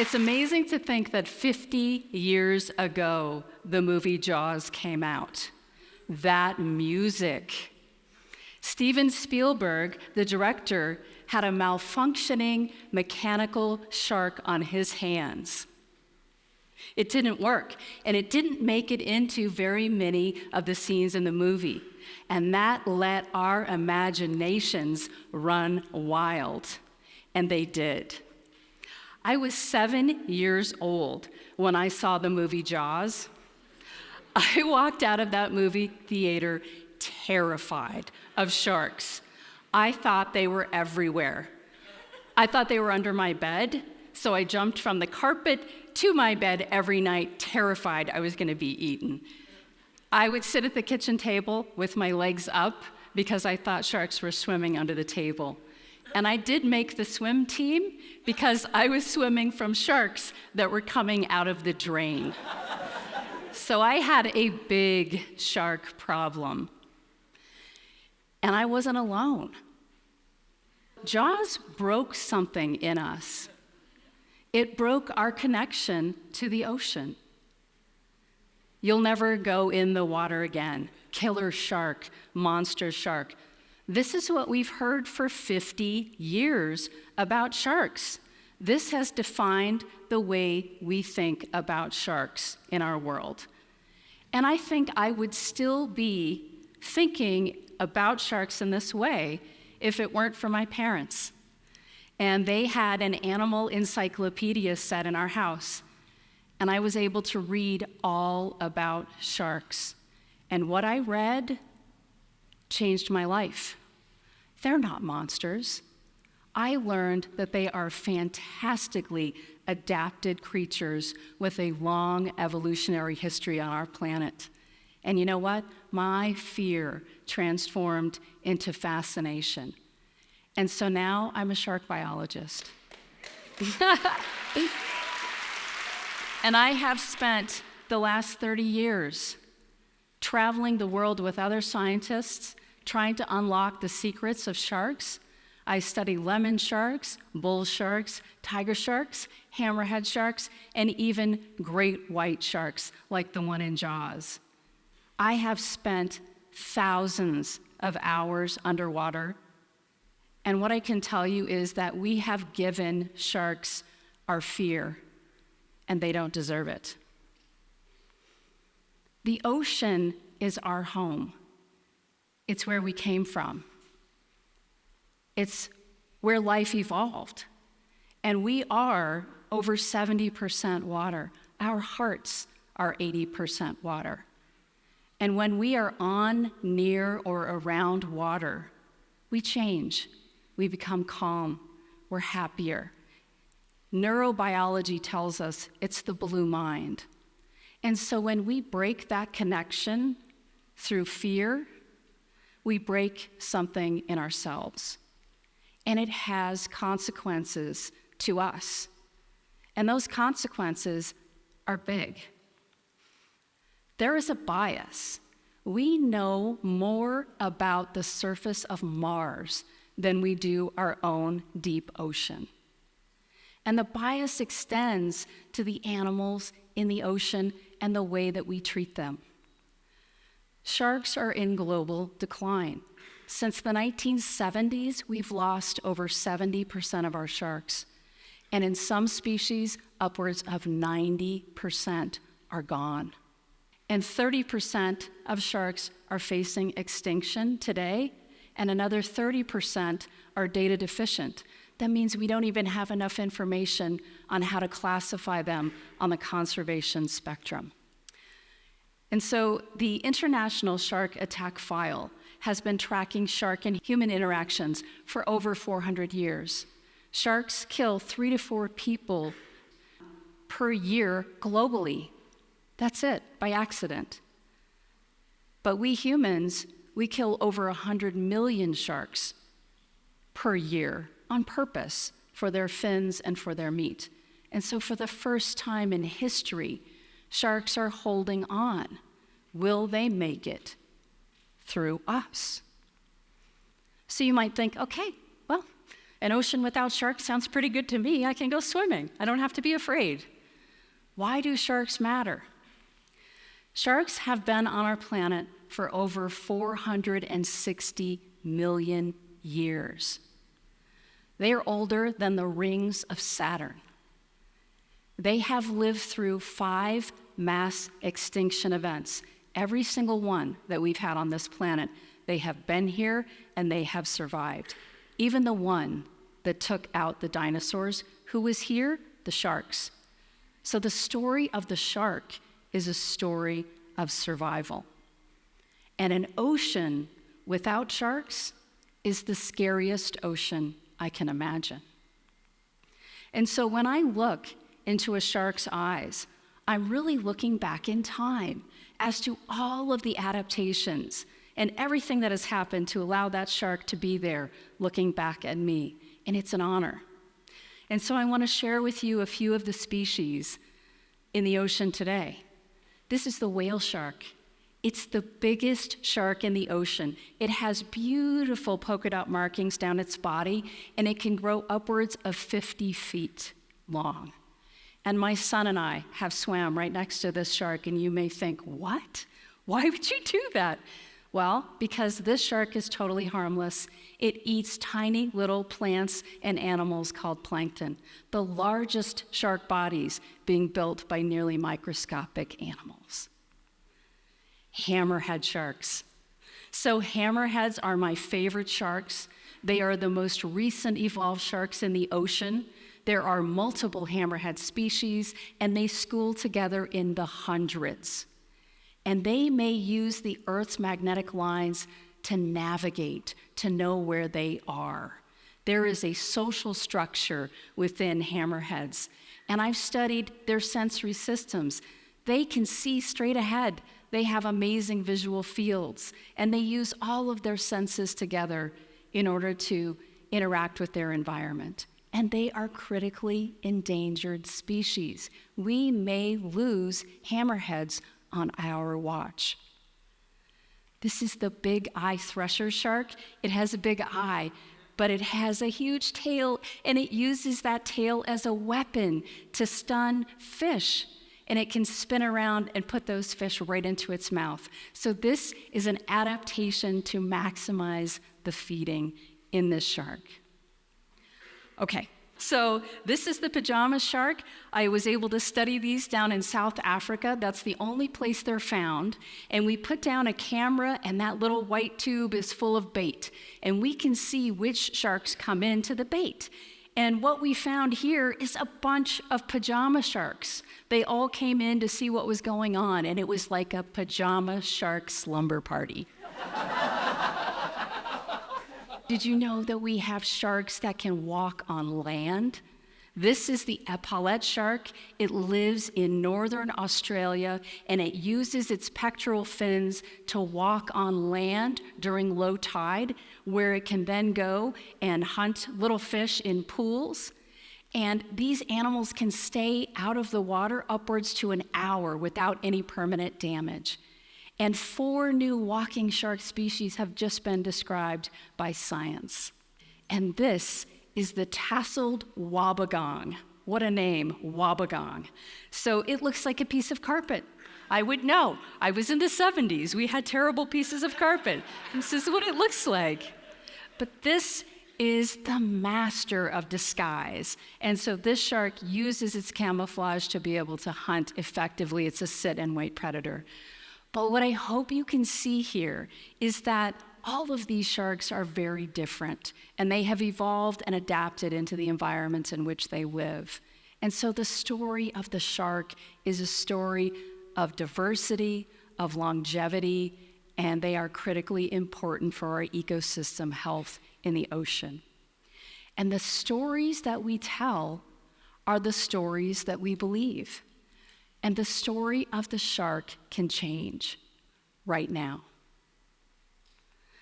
It's amazing to think that 50 years ago, the movie Jaws came out. That music. Steven Spielberg, the director, had a malfunctioning mechanical shark on his hands. It didn't work, and it didn't make it into very many of the scenes in the movie. And that let our imaginations run wild. And they did. I was 7 years old when I saw the movie Jaws. I walked out of that movie theater terrified of sharks. I thought they were everywhere. I thought they were under my bed, so I jumped from the carpet to my bed every night, terrified I was going to be eaten. I would sit at the kitchen table with my legs up because I thought sharks were swimming under the table. And I did make the swim team because I was swimming from sharks that were coming out of the drain. So I had a big shark problem. And I wasn't alone. Jaws broke something in us. It broke our connection to the ocean. You'll never go in the water again. Killer shark, monster shark. This is what we've heard for 50 years about sharks. This has defined the way we think about sharks in our world. And I think I would still be thinking about sharks in this way if it weren't for my parents. And they had an animal encyclopedia set in our house. And I was able to read all about sharks. And what I read changed my life. They're not monsters. I learned that they are fantastically adapted creatures with a long evolutionary history on our planet. And you know what? My fear transformed into fascination. And so now I'm a shark biologist. And I have spent the last 30 years traveling the world with other scientists, trying to unlock the secrets of sharks. I study lemon sharks, bull sharks, tiger sharks, hammerhead sharks, and even great white sharks like the one in Jaws. I have spent thousands of hours underwater, and what I can tell you is that we have given sharks our fear, and they don't deserve it. The ocean is our home. It's where we came from. It's where life evolved. And we are over 70% water. Our hearts are 80% water. And when we are on, near, or around water, we change. We become calm. We're happier. Neurobiology tells us it's the blue mind. And so when we break that connection through fear, we break something in ourselves. And it has consequences to us. And those consequences are big. There is a bias. We know more about the surface of Mars than we do our own deep ocean. And the bias extends to the animals in the ocean and the way that we treat them. Sharks are in global decline. Since the 1970s, we've lost over 70% of our sharks. And in some species, upwards of 90% are gone. And 30% of sharks are facing extinction today, and another 30% are data deficient. That means we don't even have enough information on how to classify them on the conservation spectrum. And so the International Shark Attack File has been tracking shark and human interactions for over 400 years. Sharks kill 3 to 4 people per year globally. That's it, by accident. But we humans, we kill over 100 million sharks per year on purpose for their fins and for their meat. And so for the first time in history, sharks are holding on. Will they make it through us? So you might think, okay, well, An ocean without sharks sounds pretty good to me. I can go swimming. I don't have to be afraid. Why do sharks matter? Sharks have been on our planet for over 460 million years. They are older than the rings of Saturn. They have lived through 5 mass extinction events. Every single one that we've had on this planet, they have been here and they have survived. Even the one that took out the dinosaurs, who was here? The sharks. So the story of the shark is a story of survival. And an ocean without sharks is the scariest ocean I can imagine. And so when I look into a shark's eyes, I'm really looking back in time as to all of the adaptations and everything that has happened to allow that shark to be there looking back at me. And it's an honor. And so I want to share with you a few of the species in the ocean today. This is the whale shark. It's the biggest shark in the ocean. It has beautiful polka dot markings down its body, and it can grow upwards of 50 feet long. And my son and I have swam right next to this shark, and you may think, what? Why would you do that? Well, because this shark is totally harmless. It eats tiny little plants and animals called plankton, the largest shark bodies being built by nearly microscopic animals. Hammerhead sharks. So hammerheads are my favorite sharks. They are the most recent evolved sharks in the ocean. There are multiple hammerhead species, and they school together in the hundreds. And they may use the Earth's magnetic lines to navigate, to know where they are. There is a social structure within hammerheads, and I've studied their sensory systems. They can see straight ahead. They have amazing visual fields, and they use all of their senses together in order to interact with their environment. And they are critically endangered species. We may lose hammerheads on our watch. This is the big eye thresher shark. It has a big eye, but it has a huge tail, and it uses that tail as a weapon to stun fish. And it can spin around and put those fish right into its mouth. So this is an adaptation to maximize the feeding in this shark. Okay, so this is the pajama shark. I was able to study these down in South Africa. That's the only place they're found. And we put down a camera, and that little white tube is full of bait. And we can see which sharks come into the bait. And what we found here is a bunch of pajama sharks. They all came in to see what was going on, and it was like a pajama shark slumber party. Did you know that we have sharks that can walk on land? This is the epaulette shark. It lives in northern Australia, and it uses its pectoral fins to walk on land during low tide, where it can then go and hunt little fish in pools. And these animals can stay out of the water upwards to an hour without any permanent damage. And 4 new walking shark species have just been described by science. And this is the tasseled wobbegong. What a name, wobbegong. So it looks like a piece of carpet. I would know. I was in the 70s. We had terrible pieces of carpet. This is what it looks like. But this is the master of disguise. And so this shark uses its camouflage to be able to hunt effectively. It's a sit and wait predator. But what I hope you can see here is that all of these sharks are very different, and they have evolved and adapted into the environments in which they live. And so the story of the shark is a story of diversity, of longevity, and they are critically important for our ecosystem health in the ocean. And the stories that we tell are the stories that we believe. And the story of the shark can change right now.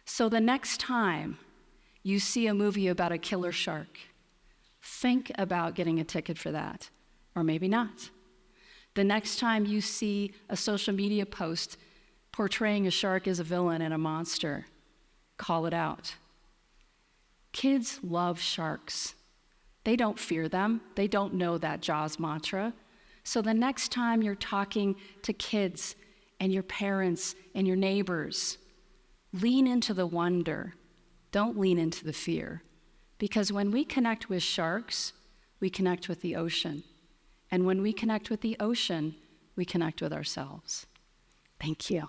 So the next time you see a movie about a killer shark, think about getting a ticket for that, or maybe not. The next time you see a social media post portraying a shark as a villain and a monster, call it out. Kids love sharks. They don't fear them. They don't know that Jaws mantra. So the next time you're talking to kids and your parents and your neighbors, lean into the wonder. Don't lean into the fear. Because when we connect with sharks, we connect with the ocean. And when we connect with the ocean, we connect with ourselves. Thank you.